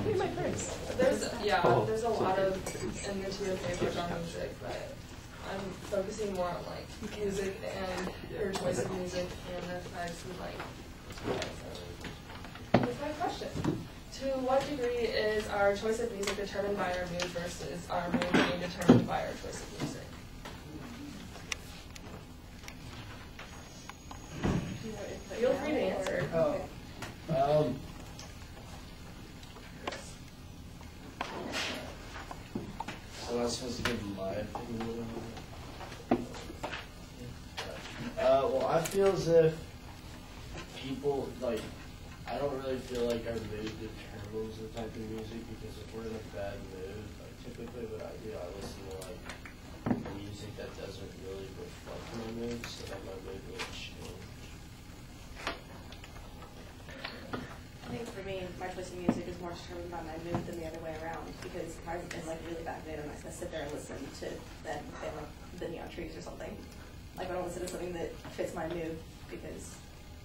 There's a lot of intuitive papers on music, but I'm focusing more on like music and your choice of music and the types of like. That's my question. To what degree is our choice of music determined by our mood versus our mood being determined by our choice of music? Feel free to answer. So I'm supposed to give my opinion. Well, I feel as if people, like, I don't really feel like our mood determines the type of music, because if we're in a bad mood, like, typically what I do, I listen to, like, music that doesn't really reflect my mood, so that my mood will change. I think for me, my choice of music is more determined by my mood than the other way around, because if I'm in like a really bad mood, I'm not going to sit there and listen to them if the neon trees or something. Like I don't listen to something that fits my mood, because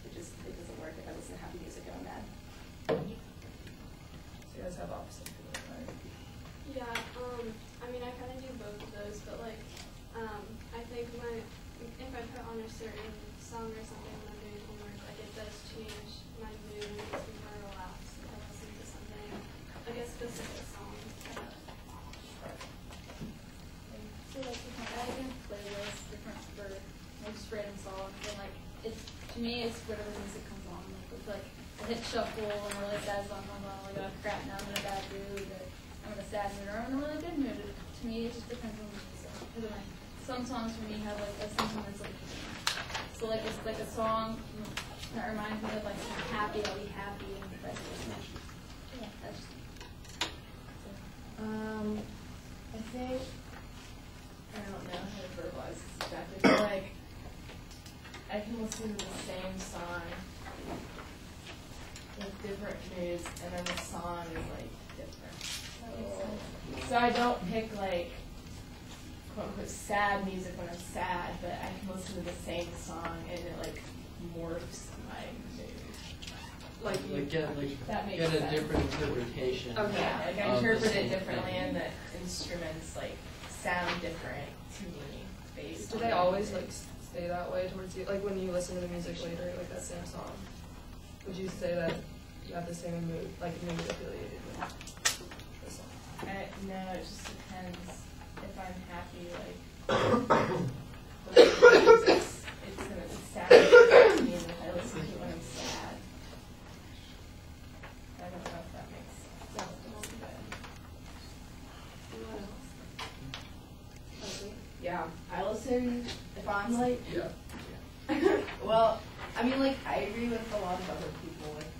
it doesn't work if I listen to happy music and I'm mad. So you guys have opposite feelings, right? Yeah, I mean I kind of do both of those, but like I think if I put on a certain song or something when I'm doing homework, like it does change my mood and makes me more relaxed if I listen to something, like a specific song. So like with my album playlist, different for like just random songs, and like it's to me it's whatever music comes on. Like with like a hit shuffle and a really sad song comes on, like crap now I'm in a bad mood, or I'm in a sad mood, or I'm in a really good mood. To me it just depends on the music. Because like some songs for me have like a sentiment like so like it's like a song that reminds me of like I'm happy, I'll be happy and that's yeah, that's just I think I don't know how to verbalize this exactly, but like I can listen to the same song with different moods, and then the song is like different. So I don't pick like quote unquote sad music when I'm sad, but I can listen to the same song and it like morphs my mood. That makes get a sense. different interpretation. Okay, yeah, like I interpret it differently, and the instruments like sound different to me based. Do they always like stay that way towards you? Like when you listen to the music later, like that same song, would you say that you have the same mood, like mood affiliated with the song? No, it just depends. If I'm happy, like it's gonna sound different to me than if I listen to it when I'm sad. I don't know if that makes sense. Yeah, I listen if I'm like. Yeah. Well, I mean, like I agree with a lot of other people. Like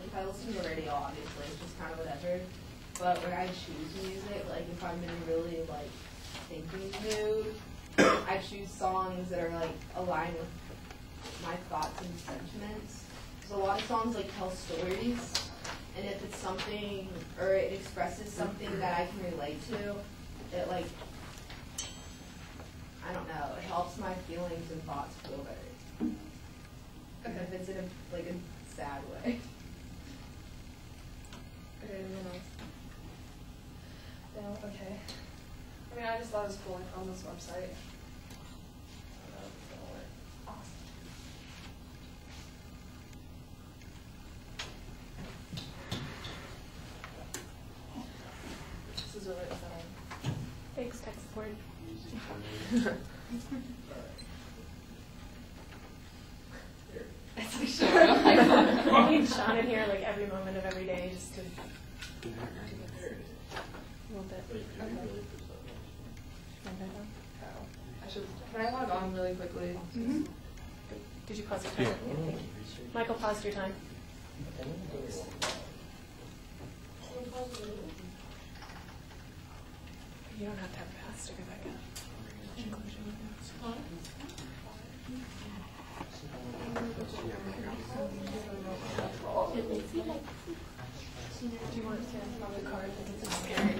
if I listen to the radio, obviously it's just kind of whatever. But when I choose music, like if I'm in a really like thinking mood, I choose songs that are like aligned with my thoughts and sentiments. So a lot of songs like tell stories, and if it's something or it expresses something that I can relate to, it like I don't know, it helps my feelings and thoughts feel better. Even if it's in a like a sad way. Okay, anyone else? No, okay. I mean, I just thought it was cool. I found this website. I don't know if it's gonna work. Awesome. This is really exciting. thanks tech support. It's like Sean. I need Sean in here like every moment of every day just to a little bit. I should. Can I log on really quickly? Mm-hmm. Did you pause your time? Yeah, thank you. Michael, paused your time. You don't have to have fast to go back up. Do you want to stand on the card? It's scary.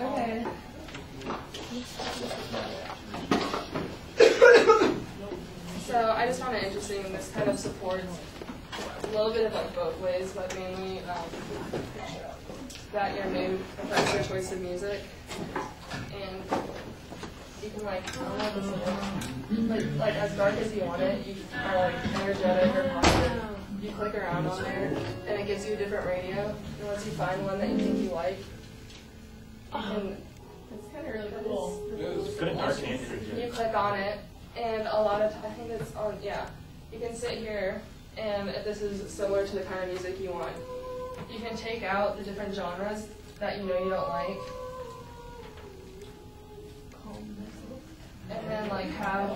Okay. just found it interesting, and this kind of supports a little bit of like both ways, but mainly that your mood affects your choice of music, and you can like as dark as you want it, you are like energetic or positive. You click around on there, and it gives you a different radio. And once you find one that you think you like, That's kind of really cool. you click on it, and a lot of I think it's on you can sit here, and if this is similar to the kind of music you want, you can take out the different genres that you know you don't like, and then like have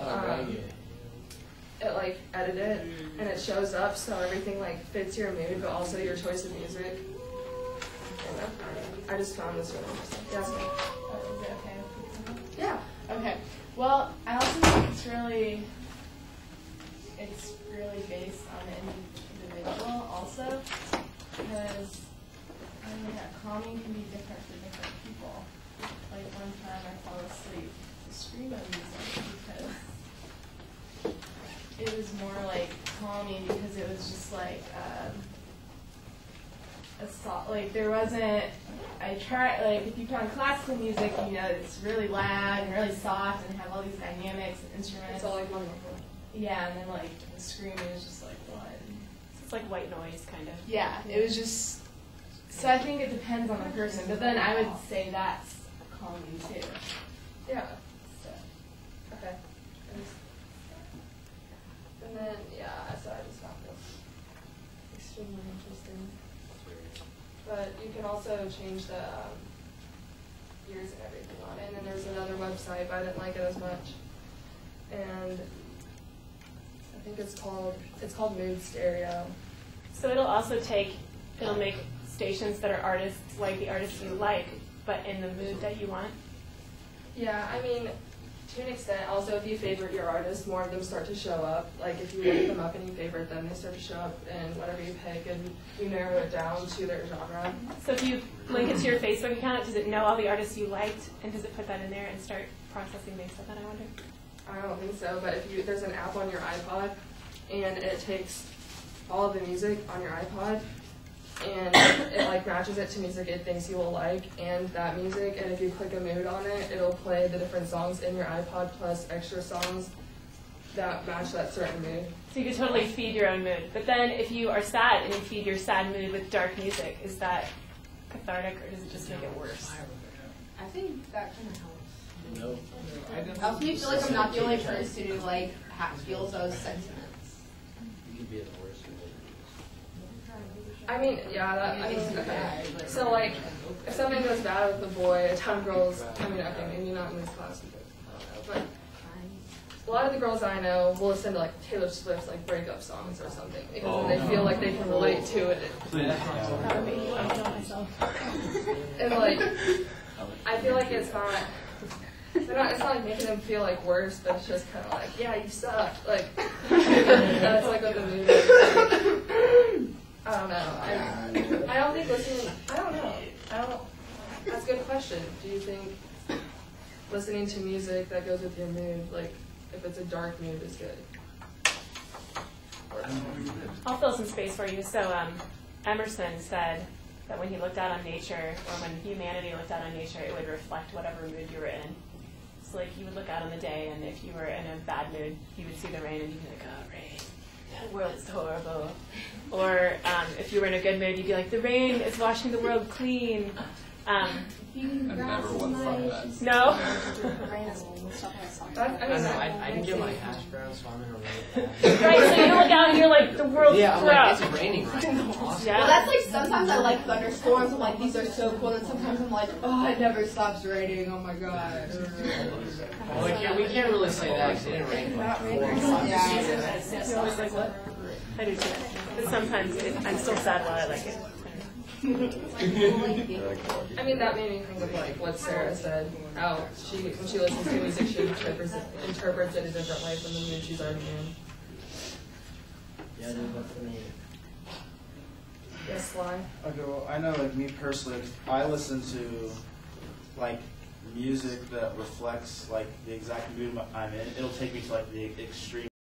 it like edit it, and it shows up so everything like fits your mood, but also your choice of music. And I just found this really interesting. Yes, ma'am. Is it okay? Yeah. Okay. Well, I also think it's really based on the individual also, because calming can be different for different people. Like one time I fell asleep to screamo music because it was more like calming, because it was just like like there wasn't. I tried, like, if you put on classical music, you know it's really loud and really soft and have all these dynamics and instruments. It's all like one. Yeah, and then like the screaming is just like one. It's like white noise, kind of. Yeah, it was just. So I think it depends on the person, but then I would say that's calming too. Yeah. So. Okay. And then so I just found this extremely interesting. But you can also change the years and everything on it. And then there's another website, but I didn't like it as much. And I think it's called Mood Stereo. So it'll make stations that are artists like the artists you like, but in the mood that you want. Yeah, I mean, to an extent. Also, if you favorite your artist, more of them start to show up. Like if you look them up and you favorite them, they start to show up in whatever you pick, and you narrow it down to their genre. So if you link it to your Facebook account, does it know all the artists you liked, and does it put that in there and start processing based on that, I wonder? I don't think so, but if there's an app on your iPod, and it takes all of the music on your iPod, and it like matches it to music it thinks you will like, and that music, and if you click a mood on it, it'll play the different songs in your iPod plus extra songs that match that certain mood. So you could totally feed your own mood. But then if you are sad and you feed your sad mood with dark music, is that cathartic, or does it just make it worse? I think that kind of helps. No. I also feel like I'm not the only person who like feels those sentiments. You could be at the worst of it. I mean, okay. So like, if something goes bad with a boy, a ton of girls, I mean, okay, maybe not in this class, because I don't know, but a lot of the girls I know will listen to like Taylor Swift's like breakup songs or something, because then they feel like they can relate to it. That would make me want to kill myself. And like, I feel like it's not like making them feel like worse, but it's just kind of like, yeah, you suck. Like, that's like what the mood is. I don't know. I don't think listening, I don't know. That's a good question. Do you think listening to music that goes with your mood, like if it's a dark mood, is good? I'll fill some space for you. So Emerson said that when he looked out on nature, or when humanity looked out on nature, it would reflect whatever mood you were in. So like you would look out on the day, and if you were in a bad mood, you would see the rain, and you'd be like, oh, rain. The world's horrible. Or if you were in a good mood, you'd be like, the rain is washing the world clean. I've never once thought that. No? I can get my hash brown, so I'm in a really bad. Right, so you look out and you're like, the world's Yeah, I'm crap. like, it's raining right now. Awesome. Yeah. Well, that's like sometimes I like thunderstorms. I'm like, these are so cool. And sometimes I'm like, oh, it never stops raining. Oh my god. Well, we can't really say that because it didn't rain for like 4 or 5 Yeah. seasons. You're always like, what? I do too. But sometimes I'm still sad while I like it. I mean, that made me think of like what Sarah said. How when she listens to music, she interprets it a different way from the mood she's already in. Yeah, definitely. Yes, Sly. Okay, well, I know, like, me personally, I listen to, like, music that reflects, like, the exact mood I'm in. It'll take me to, like, the extreme